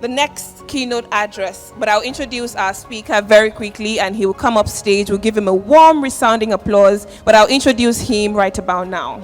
the next keynote address, but I'll introduce our speaker very quickly and he will come up stage. We'll give him a warm, resounding applause, but I'll introduce him right about now.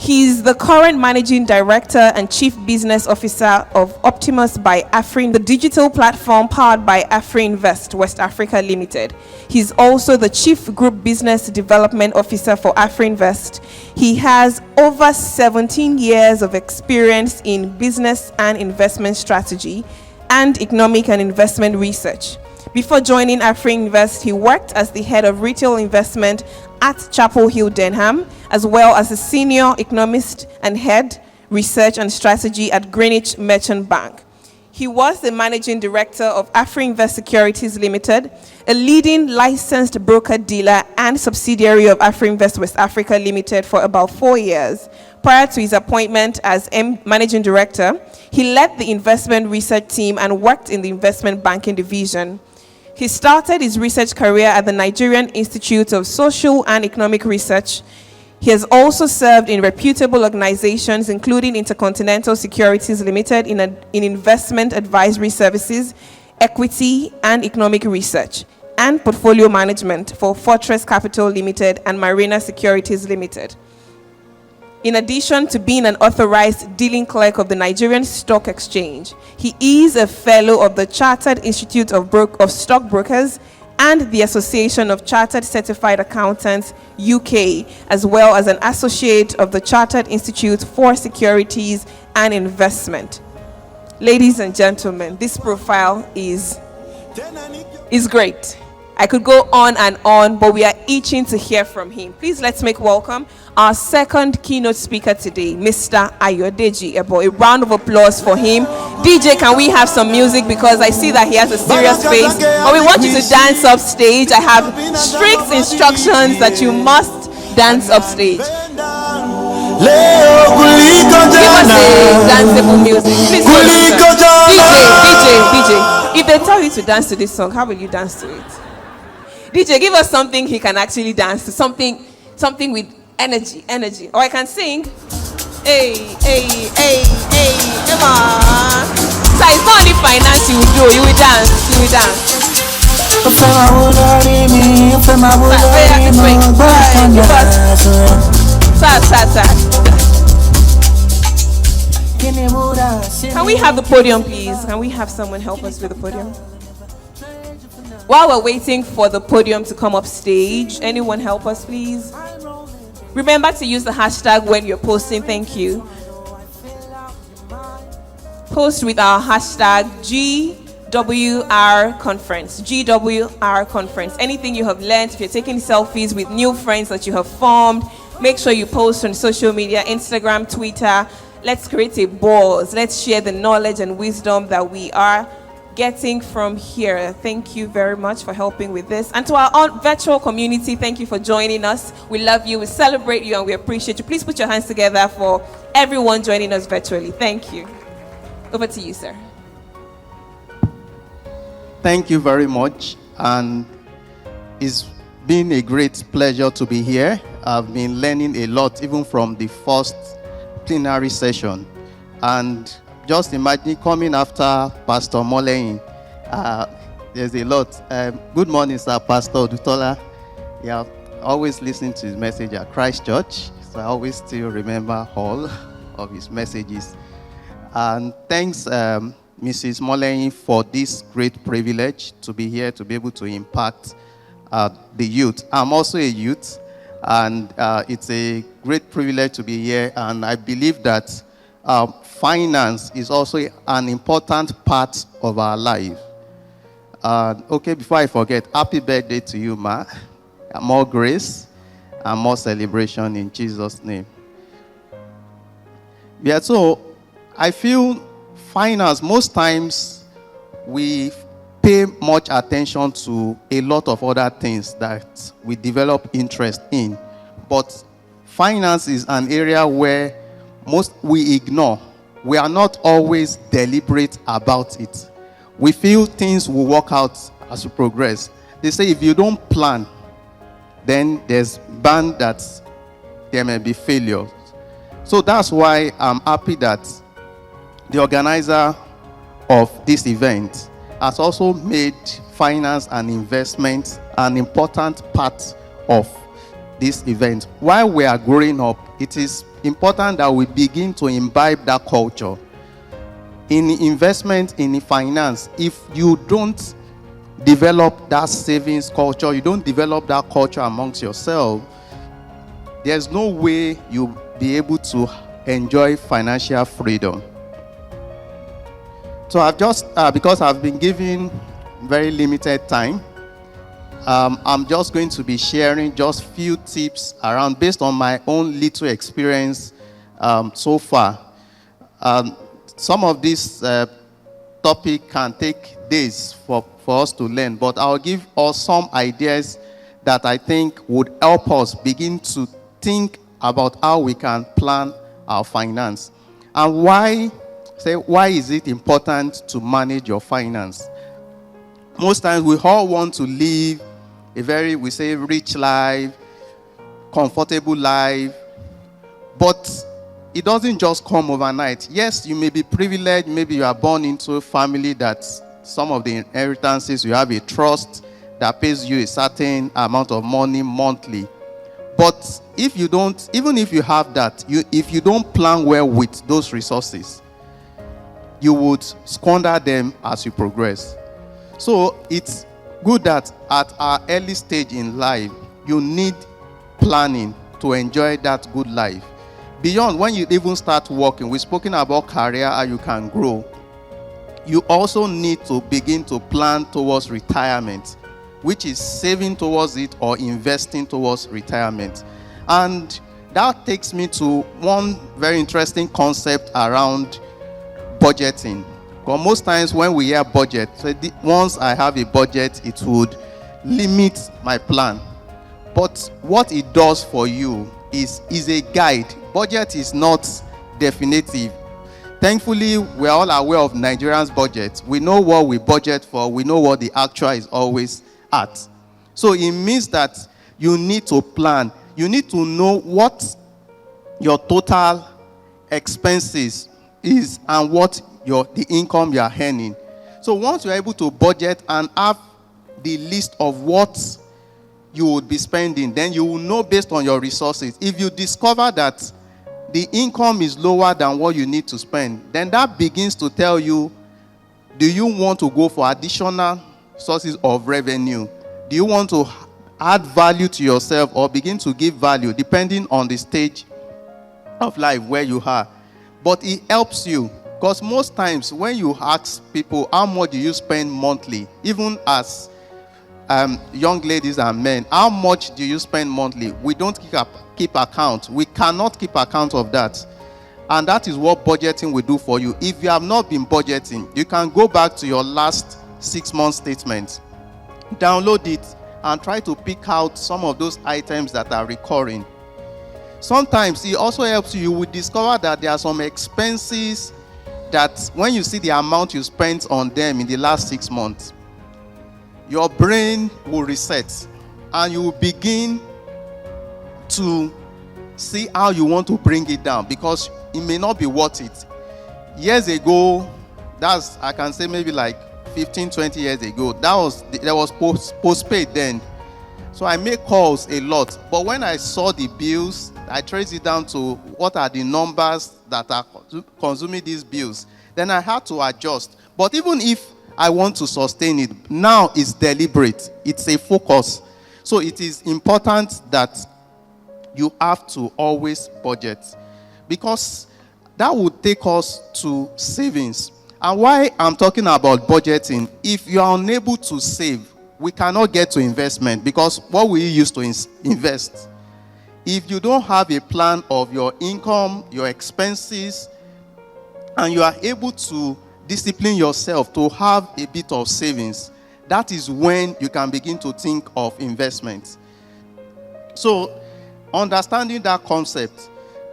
He's the current Managing Director and Chief Business Officer of Optimus by Afrin, the digital platform powered by AfriInvest West Africa Limited. He's also the Chief Group Business Development Officer for AfriInvest. He has over 17 years of experience in business and investment strategy and economic and investment research. Before joining AfriInvest, he worked as the head of retail investment at Chapel Hill, Denham, as well as a senior economist and head research and strategy at Greenwich Merchant Bank. He was the managing director of AfriInvest Securities Limited, a leading licensed broker-dealer and subsidiary of AfriInvest West Africa Limited for about 4 years. Prior to his appointment as managing director, he led the investment research team and worked in the investment banking division. He started his research career at the Nigerian Institute of Social and Economic Research. He has also served in reputable organizations, including Intercontinental Securities Limited in investment advisory services, equity and economic research, and portfolio management for Fortress Capital Limited and Marina Securities Limited. In addition to being an authorized dealing clerk of the Nigerian Stock Exchange, he is a fellow of the Chartered Institute of Stockbrokers and the Association of Chartered Certified Accountants UK, as well as an associate of the Chartered Institute for Securities and Investment. Ladies and gentlemen, this profile is great. I could go on, but we are itching to hear from him. Please let's make welcome our second keynote speaker today, Mr. Ayodeji Ebo. A round of applause for him. DJ, can we have some music, because I see that he has a serious face. But we want you to dance up stage. I have strict instructions that you must dance up stage. Give us a danceable music. Please DJ. If they tell you to dance to this song, how will you dance to it? DJ, give us something he can actually dance to, something with energy. Or I can sing. Hey, come on. So it's not only finance you will do, you will dance. Can we have the podium, please? Can we have someone help us with the podium? While we're waiting for the podium to come up stage, anyone help us, please? Remember to use the hashtag when you're posting. Thank you. Post with our hashtag GWR Conference. GWR Conference. Anything you have learned, if you're taking selfies with new friends that you have formed, make sure you post on social media, Instagram, Twitter. Let's create a buzz. Let's share the knowledge and wisdom that we are getting from here. Thank you very much for helping with this. And to our virtual community, thank you for joining us. We love you, we celebrate you, and we appreciate you. Please put your hands together for everyone joining us virtually. Thank you. Over to you, sir. Thank you very much. And it's been a great pleasure to be here. I've been learning a lot, even from the first plenary session. And just imagine coming after Pastor Molein. There's a lot. Good morning, sir, Pastor Odutola. Yeah, always listen to his message at Christ Church. So I always still remember all of his messages. And thanks, Mrs. Molein, for this great privilege to be here, to be able to impact the youth. I'm also a youth, and it's a great privilege to be here. And I believe that finance is also an important part of our life. Okay, before I forget, happy birthday to you, Ma. More grace and more celebration in Jesus' name. Yeah, so I feel finance, most times we pay much attention to a lot of other things that we develop interest in. But finance is an area where most we ignore. We are not always deliberate about it. We feel things will work out as we progress. They say if you don't plan, then there's bound that there may be failures. So that's why I'm happy that the organizer of this event has also made finance and investment an important part of this event. While we are growing up, it is important that we begin to imbibe that culture. In investment, in finance, if you don't develop that savings culture, you don't develop that culture amongst yourself, there's no way you'll be able to enjoy financial freedom. So I've just, because I've been given very limited time, I'm just going to be sharing just few tips around based on my own little experience so far. Some of this topic can take days for us to learn, but I'll give us some ideas that I think would help us begin to think about how we can plan our finance. And why is it important to manage your finance? Most times we all want to live a very, we say, rich life, comfortable life, but it doesn't just come overnight. Yes, you may be privileged, maybe you are born into a family that some of the inheritances, you have a trust that pays you a certain amount of money monthly. But if you don't, even if you have that, if you don't plan well with those resources, you would squander them as you progress. So it's good that at our early stage in life, you need planning to enjoy that good life. Beyond when you even start working, we've spoken about career, how you can grow. You also need to begin to plan towards retirement, which is saving towards it or investing towards retirement. And that takes me to one very interesting concept around budgeting. Because most times when we hear budget, so once I have a budget, it would limit my plan. But what it does for you is a guide. Budget is not definitive. Thankfully, we're all aware of Nigerians' budget. We know what we budget for. We know what the actual is always at. So it means that you need to plan. You need to know what your total expenses is and what the income you are earning. So once you're able to budget and have the list of what you would be spending, then you will know based on your resources. If you discover that the income is lower than what you need to spend, then that begins to tell you, do you want to go for additional sources of revenue? Do you want to add value to yourself or begin to give value depending on the stage of life where you are? But it helps you, because most times when you ask people how much do you spend monthly, even as young ladies and men, how much do you spend monthly? We don't keep account. We cannot keep account of that. And that is what budgeting will do for you. If you have not been budgeting, you can go back to your last 6 month statement, download it, and try to pick out some of those items that are recurring. Sometimes it also helps you. You will discover that there are some expenses that when you see the amount you spent on them in the last 6 months, your brain will reset and you will begin to see how you want to bring it down, because it may not be worth it. Years ago, I can say maybe like 15, 20 years ago, there was postpaid then. So I make calls a lot. But when I saw the bills, I traced it down to what are the numbers that are consuming these bills. Then I had to adjust. But even if I want to sustain it, now it's deliberate. It's a focus. So it is important that you have to always budget, because that would take us to savings. And why I'm talking about budgeting, if you are unable to save, we cannot get to investment, because what will you use to invest? If you don't have a plan of your income, your expenses, and you are able to discipline yourself to have a bit of savings, that is when you can begin to think of investment. So, understanding that concept,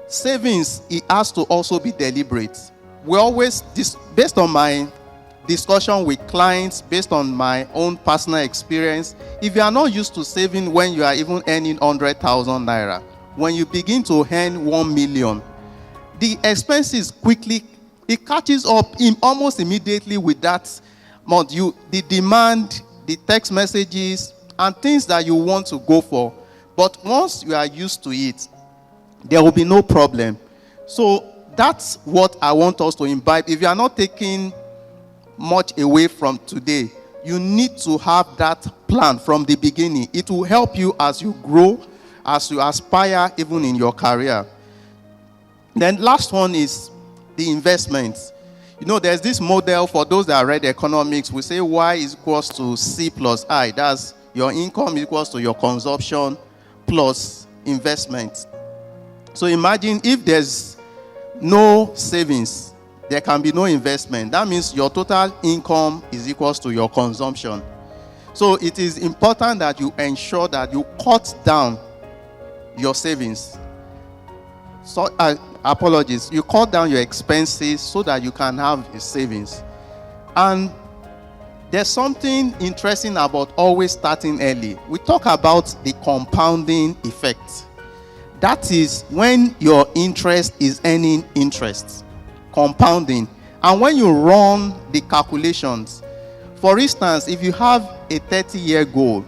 savings, it has to also be deliberate. We always, based on my discussion with clients, based on my own personal experience, if you are not used to saving when you are even earning 100,000 naira, when you begin to earn 1 million, the expenses quickly it catches up almost immediately with that month. The demand, the text messages, and things that you want to go for. But once you are used to it, there will be no problem. So that's what I want us to imbibe. If you are not taking much away from today, you need to have that plan from the beginning. It will help you as you grow, as you aspire, even in your career. Then last one is the investments. There's this model for those that read economics. We say Y is equals to C plus I. That's your income equals to your consumption plus investment. So imagine if there's no savings, there can be no investment. That means your total income is equals to your consumption. So it is important that you ensure that you cut down your savings. So apologies, you cut down your expenses so that you can have a savings. And there's something interesting about always starting early. We talk about the compounding effect. That is when your interest is earning interest, compounding. And when you run the calculations, for instance, if you have a 30-year goal,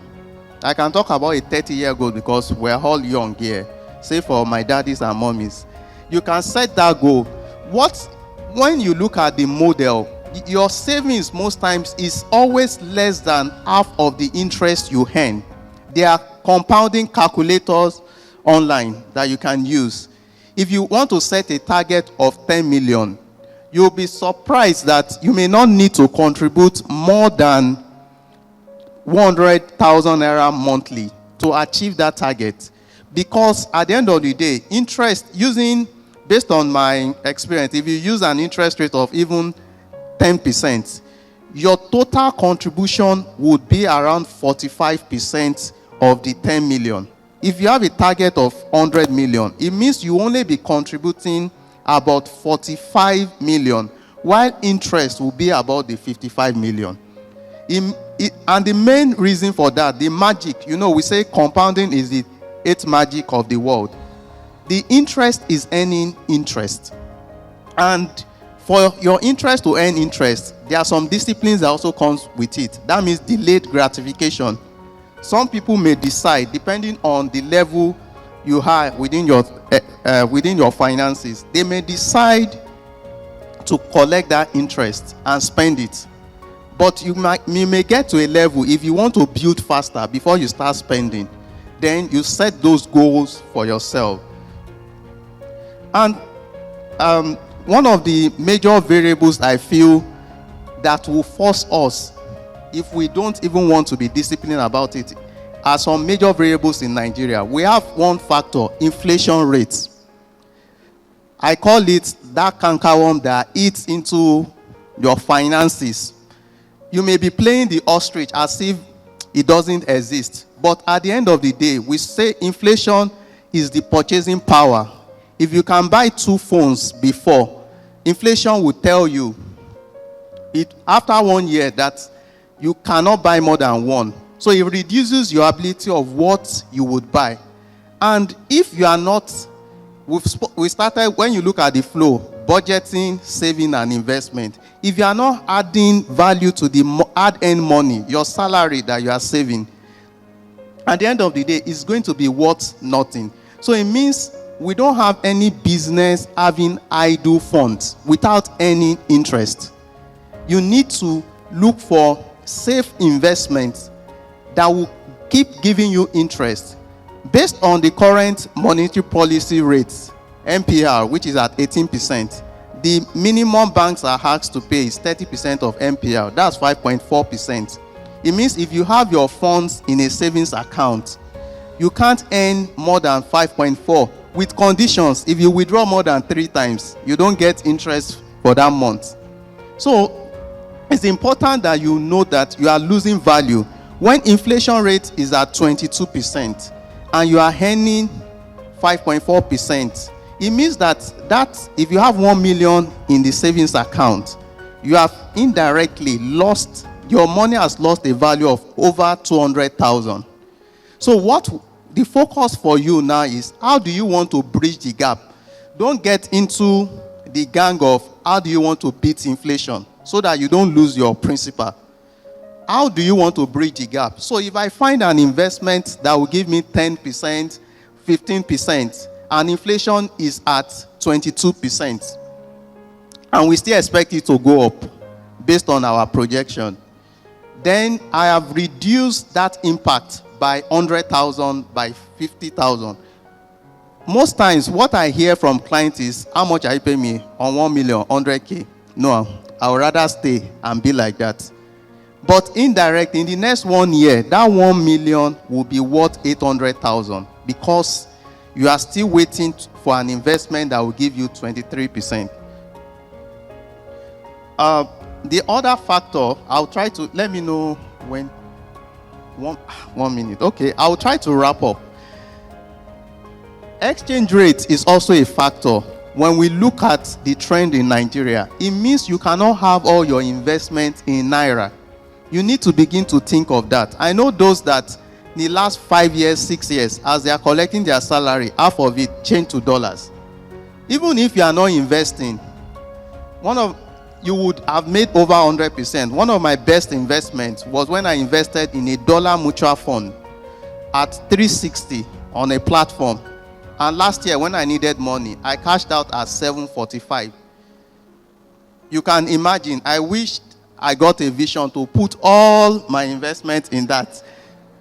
I can talk about a 30-year goal because we're all young here, say for my daddies and mommies. You can set that goal. When you look at the model, your savings most times is always less than half of the interest you earn. There are compounding calculators online that you can use. If you want to set a target of 10 million, you'll be surprised that you may not need to contribute more than 100,000 naira monthly to achieve that target. Because at the end of the day, based on my experience, if you use an interest rate of even 10%, your total contribution would be around 45% of the 10 million. If you have a target of 100 million, it means you only be contributing about 45 million, while interest will be about the 55 million. And the main reason for that, the magic, we say compounding is the eighth magic of the world. The interest is earning interest. And for your interest to earn interest, there are some disciplines that also comes with it. That means delayed gratification. Some people may decide, depending on the level you have within your finances, they may decide to collect that interest and spend it. But you may get to a level, if you want to build faster before you start spending, then you set those goals for yourself. And one of the major variables I feel that will force us, if we don't even want to be disciplined about it, are some major variables in Nigeria. We have one factor, inflation rates. I call it that cankerworm that eats into your finances. You may be playing the ostrich as if it doesn't exist. But at the end of the day, we say inflation is the purchasing power. If you can buy 2 phones before, inflation will tell you after 1 year that you cannot buy more than 1. So it reduces your ability of what you would buy. And if you are not, we started, when you look at the flow, budgeting, saving, and investment. If you are not adding value to the hard-earned money, your salary that you are saving, at the end of the day, it's going to be worth nothing. So it means we don't have any business having idle funds without any interest. You need to look for safe investments that will keep giving you interest. Based on the current monetary policy rates, MPR, which is at 18%, the minimum banks are asked to pay is 30% of MPR. That's 5.4%. It means if you have your funds in a savings account, you can't earn more than 5.4. With conditions, if you withdraw more than 3 times, you don't get interest for that month. So it's important that you know that you are losing value. When inflation rate is at 22% and you are earning 5.4%, it means that if you have 1 million in the savings account, you have indirectly lost, your money has lost a value of over 200,000. So what the focus for you now is, how do you want to bridge the gap? Don't get into the gang of how do you want to beat inflation so that you don't lose your principal? How do you want to bridge the gap? So if I find an investment that will give me 10%, 15%, and inflation is at 22%, and we still expect it to go up based on our projection, then I have reduced that impact by 100,000, by 50,000. Most times, what I hear from clients is, how much are you paying me on 1 million, 100K? No, I would rather stay and be like that. But indirect, in the next 1 year, that 1 million will be worth 800,000 because you are still waiting for an investment that will give you 23%. The other factor, I'll try to, let me know when, 1 minute. Okay, I'll try to wrap up. Exchange rate is also a factor. When we look at the trend in Nigeria, it means you cannot have all your investment in Naira. You need to begin to think of that. I know those that in the last 5 years, 6 years, as they are collecting their salary, half of it changed to dollars. Even if you are not investing, you would have made over 100%. One of my best investments was when I invested in a dollar mutual fund at 360 on a platform. And last year, when I needed money, I cashed out at 745. You can imagine, I wished I got a vision to put all my investment in that.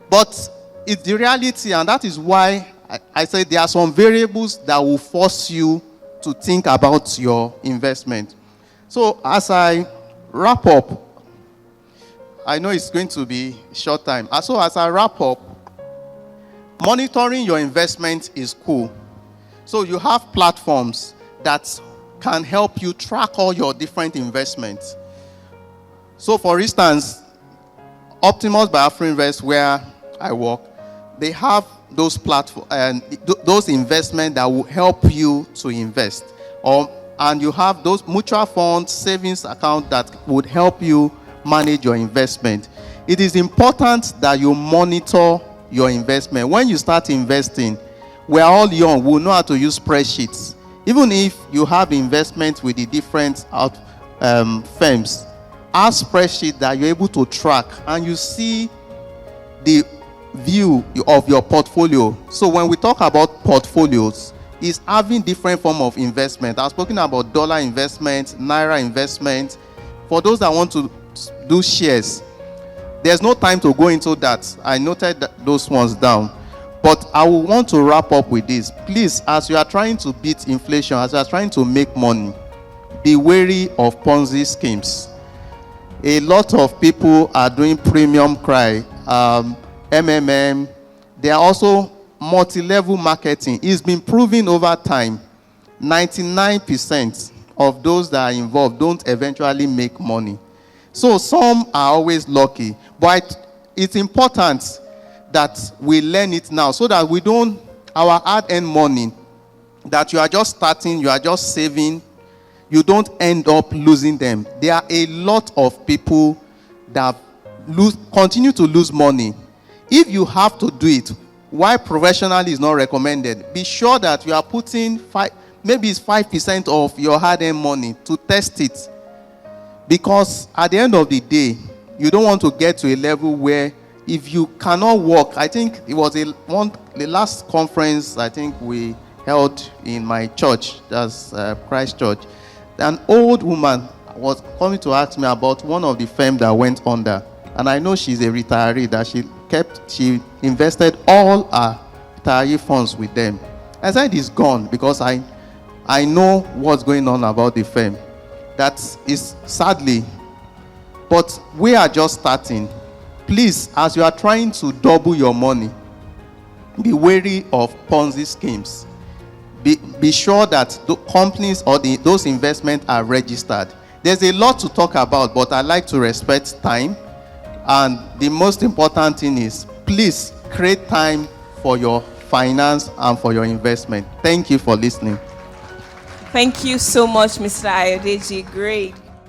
But it's the reality, and that is why I say there are some variables that will force you to think about your investment. So as I wrap up, I know it's going to be a short time. So as I wrap up, monitoring your investment is cool. So you have platforms that can help you track all your different investments. So for instance, Optimus by AfroInvest, where I work, they have those platforms and those investments that will help you to invest. And you have those mutual funds, savings accounts that would help you manage your investment. It is important that you monitor your investment. When you start investing, we're all young, we know how to use spreadsheets. Even if you have investments with the different firms, have spreadsheet that you're able to track and you see the view of your portfolio. So when we talk about portfolios, it's having different form of investment. I've spoken about dollar investment, Naira investment. For those that want to do shares, there's no time to go into that. I noted those ones down. But I will want to wrap up with this. Please, as you are trying to beat inflation, as you are trying to make money, be wary of Ponzi schemes. A lot of people are doing premium cry, MMM. They are also multi-level marketing. It's been proven over time, 99% of those that are involved don't eventually make money. So some are always lucky, but it's important that we learn it now so that we don't, our hard-earned money, that you are just starting, you are just saving, you don't end up losing them. There are a lot of people that continue to lose money. If you have to do it, why professionally is not recommended, be sure that you are putting maybe it's 5% of your hard-earned money to test it. Because at the end of the day, you don't want to get to a level where if you cannot work, I think it was the last conference I think we held in my church, that's Christ Church. An old woman was coming to ask me about one of the firms that went under. And I know she's a retiree, that she invested all her retiree funds with them. I said it's gone because I know what's going on about the firm. That is sadly, but we are just starting. Please, as you are trying to double your money, be wary of Ponzi schemes. Be sure that the companies or those investments are registered. There's a lot to talk about, but I like to respect time. And the most important thing is, please create time for your finance and for your investment. Thank you for listening. Thank you so much, Mr. Ayodeji. Great.